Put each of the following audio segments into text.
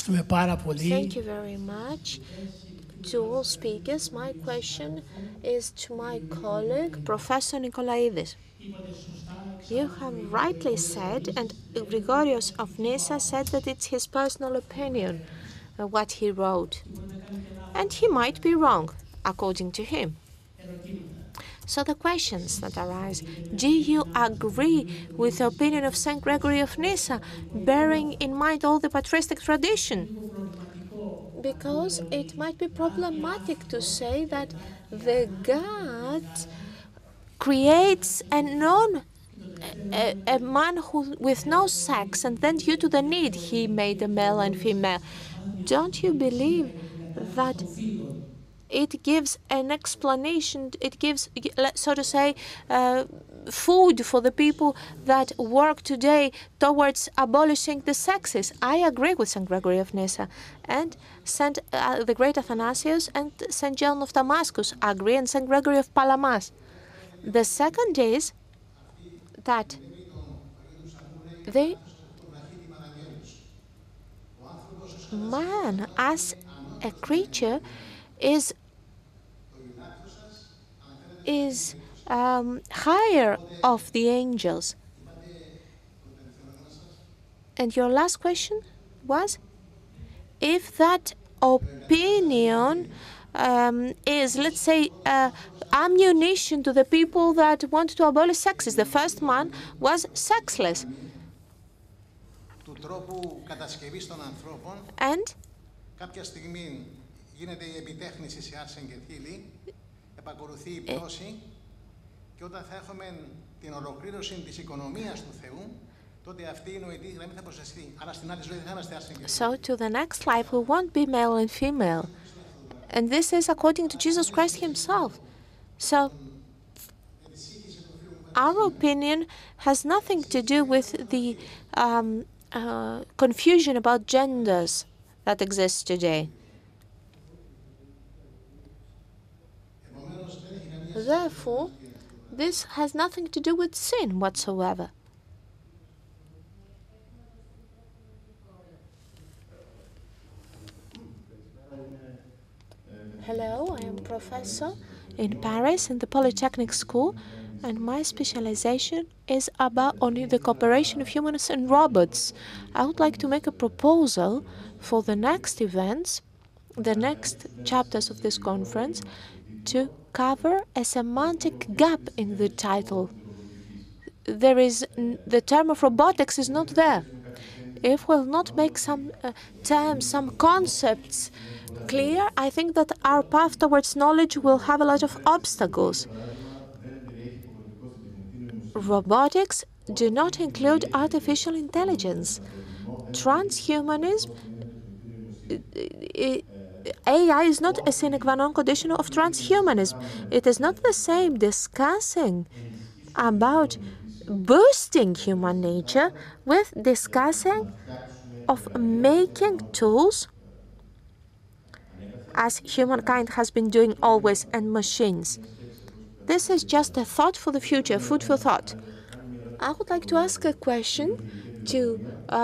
Thank you very much to all speakers. My question is to my colleague, Professor Nikolaïdis. You have rightly said, and Gregorios of Nyssa said that it's his personal opinion, what he wrote. And he might be wrong, according to him. So the questions that arise, do you agree with the opinion of St. Gregory of Nyssa, bearing in mind all the patristic tradition? Because it might be problematic to say that the God creates a man with no sex, and then due to the need he made a male and female. Don't you believe that it gives an explanation, it gives, so to say, food for the people that work today towards abolishing the sexes? I agree with St. Gregory of Nyssa, and the great Athanasius and St. John of Damascus agree, and St. Gregory of Palamas. The second is that the man as a creature is higher of the angels. And your last question was if that opinion is, let's say, ammunition to the people that want to abolish sexes. The first man was sexless. And so to the next life we won't be male and female. And this is according to Jesus Christ himself. So our opinion has nothing to do with the confusion about genders that exists today. Therefore, this has nothing to do with sin whatsoever. Hello, I am a professor in Paris in the Polytechnic School, and my specialization is about only the cooperation of humans and robots. I would like to make a proposal for the next events, the next chapters of this conference, to cover a semantic gap in the title. There is the term of robotics is not there. If we'll not make some terms, some concepts clear, I think that our path towards knowledge will have a lot of obstacles. Robotics do not include artificial intelligence. Transhumanism, AI is not a sine qua non condition of transhumanism. It is not the same discussing about boosting human nature with discussing of making tools, as humankind has been doing always, and machines. This is just a thought for the future, food for thought. I would like to ask a question to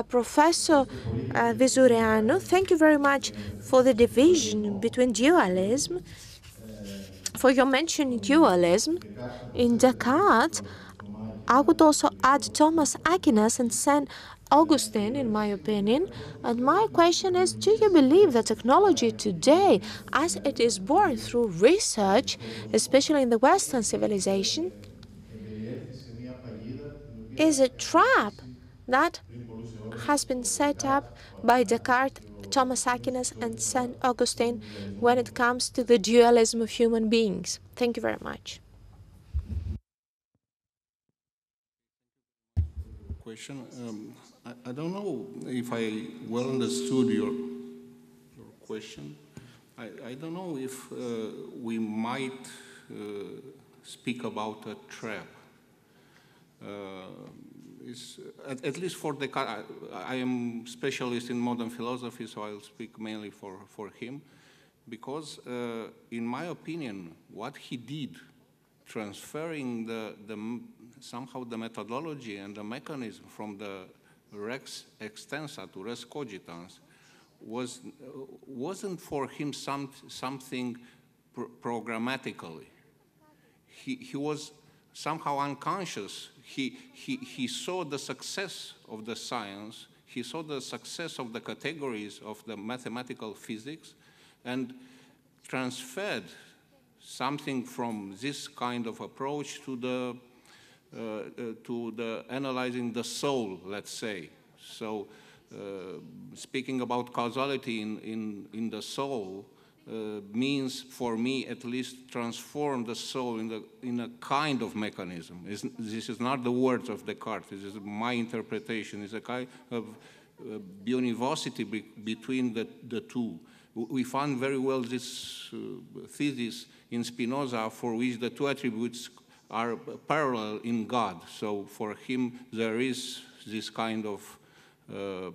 Professor Vizureanu. Thank you very much for the division between dualism, for your mentioning dualism. In Descartes, I would also add Thomas Aquinas and St. Augustine, in my opinion. And my question is, do you believe that technology today, as it is born through research, especially in the Western civilization, is a trap that has been set up by Descartes, Thomas Aquinas, and St. Augustine when it comes to the dualism of human beings? Thank you very much. I don't know if I well understood your question. I don't know if we might speak about a trap. At least for Descartes, I am specialist in modern philosophy, so I'll speak mainly for him, because in my opinion, what he did, transferring somehow the methodology and the mechanism from the res extensa to res cogitans, wasn't for him something programmatically. He was somehow unconscious. He saw the success of the science, he saw the success of the categories of the mathematical physics, and transferred something from this kind of approach to the analyzing the soul, let's say. So speaking about causality in the soul means, for me at least, transform the soul in a kind of mechanism. This is not the words of Descartes, this is my interpretation. It's a kind of univocity between the two. We found very well this thesis in Spinoza, for which the two attributes are parallel in God. So for him, there is this kind of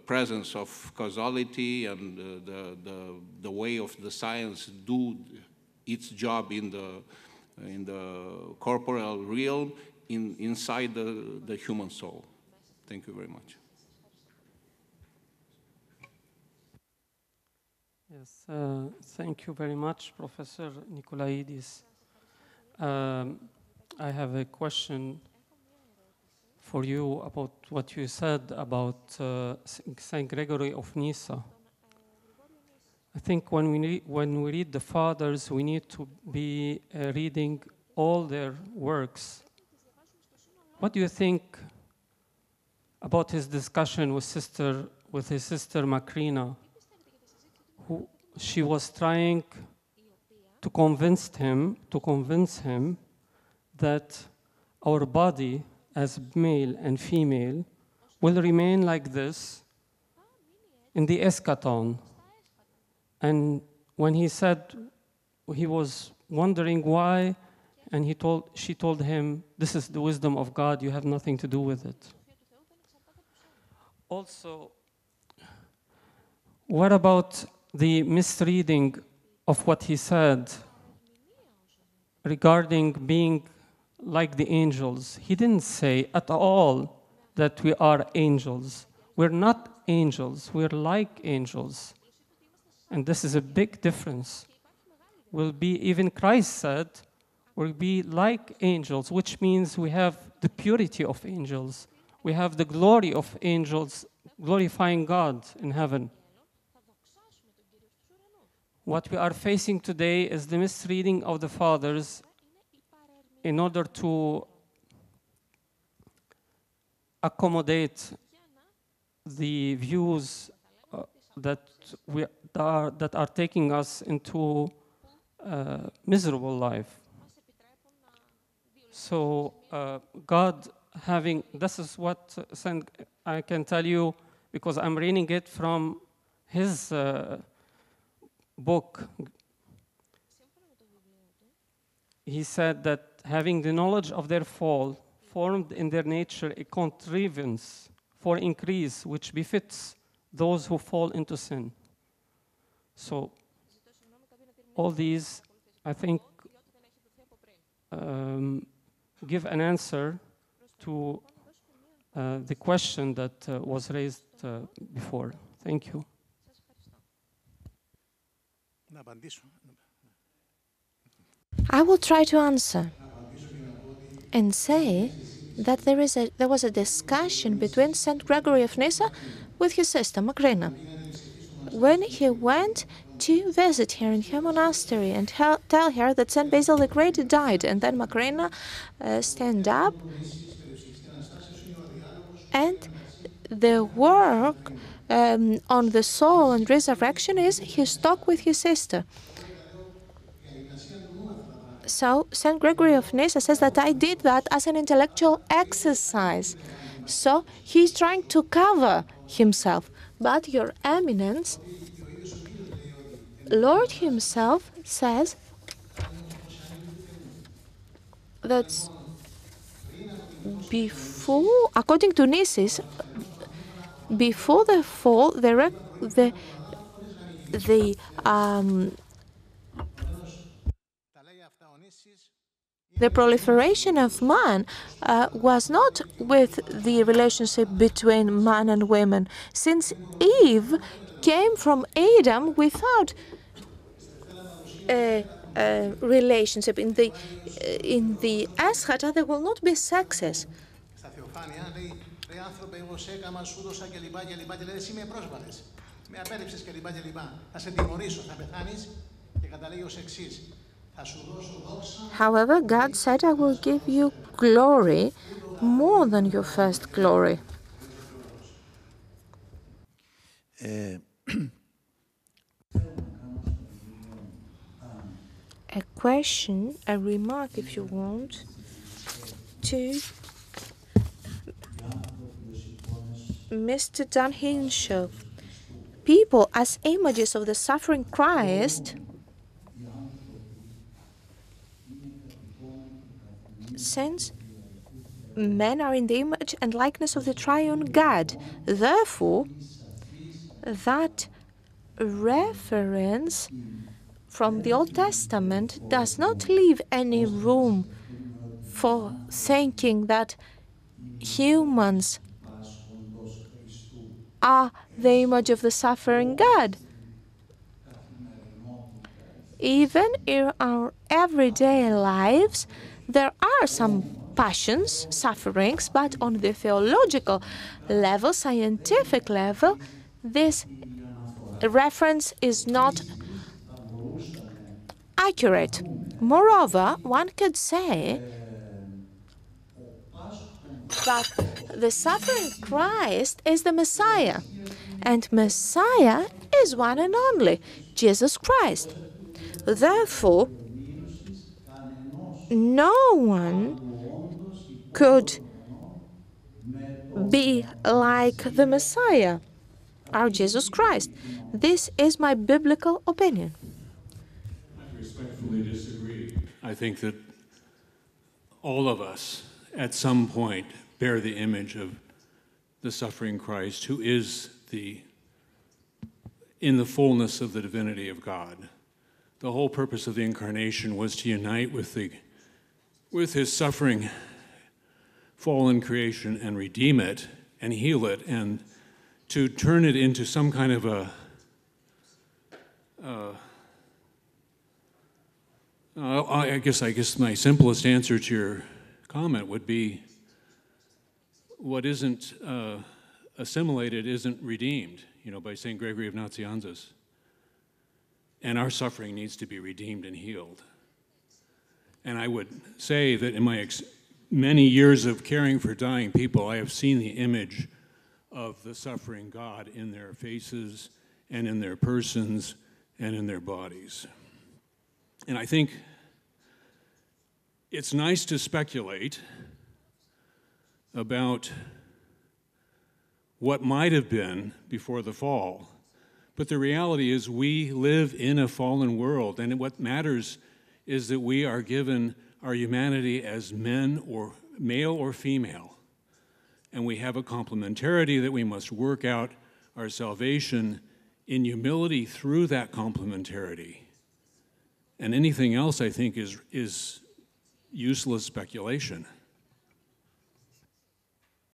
presence of causality, and the way of the science do its job in the corporeal realm inside the human soul. Thank you very much. Yes, thank you very much, Professor Nikolaïdis. I have a question for you about what you said about Saint Gregory of Nyssa. I think when we read the Fathers, we need to be reading all their works. What do you think about his discussion with his sister Macrina? She was trying to convince him that our body as male and female will remain like this in the eschaton. And when he said he was wondering why, and she told him, this is the wisdom of God, you have nothing to do with it. Also, what about the misreading of what he said regarding being like the angels? He didn't say at all that we are angels. We're not angels, we're like angels. And this is a big difference. Even Christ said, we'll be like angels, which means we have the purity of angels. We have the glory of angels glorifying God in heaven. What we are facing today is the misreading of the Fathers in order to accommodate the views that are taking us into a miserable life. So God having, this is what I can tell you, because I'm reading it from his book. He said that having the knowledge of their fall formed in their nature a contrivance for increase which befits those who fall into sin. So all these, I think, give an answer to the question that was raised before. Thank you. I will try to answer and say that there was a discussion between Saint Gregory of Nyssa with his sister Macrina. When he went to visit her in her monastery and tell her that Saint Basil the Great died, and then Macrina stand up, and the work on the soul and resurrection is his talk with his sister. So Saint Gregory of Nyssa says that I did that as an intellectual exercise. So he's trying to cover himself. But Your Eminence, Lord himself says that before, according to Nyssa, before the fall, The proliferation of man was not with the relationship between man and women, since Eve came from Adam without a relationship. In the Ashata, there will not be sexes. Με απέρριψες και λοιπά και λοιπά. Θα σε τιμωρήσω, θα πεθάνεις και καταλήγει ως εξής. Θα σου δώσω δόξα. However, God said, I will give you glory more than your first glory. A question, a remark if you want, to Mr. Dan Hinshaw. People as images of the suffering Christ, since men are in the image and likeness of the triune God. Therefore, that reference from the Old Testament does not leave any room for thinking that humans are the image of the suffering God. Even in our everyday lives, there are some passions, sufferings, but on the theological level, scientific level, this reference is not accurate. Moreover, one could say that the suffering Christ is the Messiah, and Messiah is one and only, Jesus Christ. Therefore, no one could be like the Messiah, our Jesus Christ. This is my biblical opinion. I respectfully disagree. I think that all of us, at some point, bear the image of the suffering Christ, who is in the fullness of the divinity of God. The whole purpose of the incarnation was to unite with his suffering fallen creation and redeem it and heal it and to turn it into some kind of I guess my simplest answer to your comment would be what isn't assimilated isn't redeemed, by St. Gregory of Nazianzus. And our suffering needs to be redeemed and healed. And I would say that in my many years of caring for dying people, I have seen the image of the suffering God in their faces and in their persons and in their bodies. And I think it's nice to speculate about what might have been before the fall. But the reality is we live in a fallen world, and what matters is that we are given our humanity as men, or male or female, and we have a complementarity that we must work out our salvation in humility through that complementarity. And anything else, I think, is useless speculation.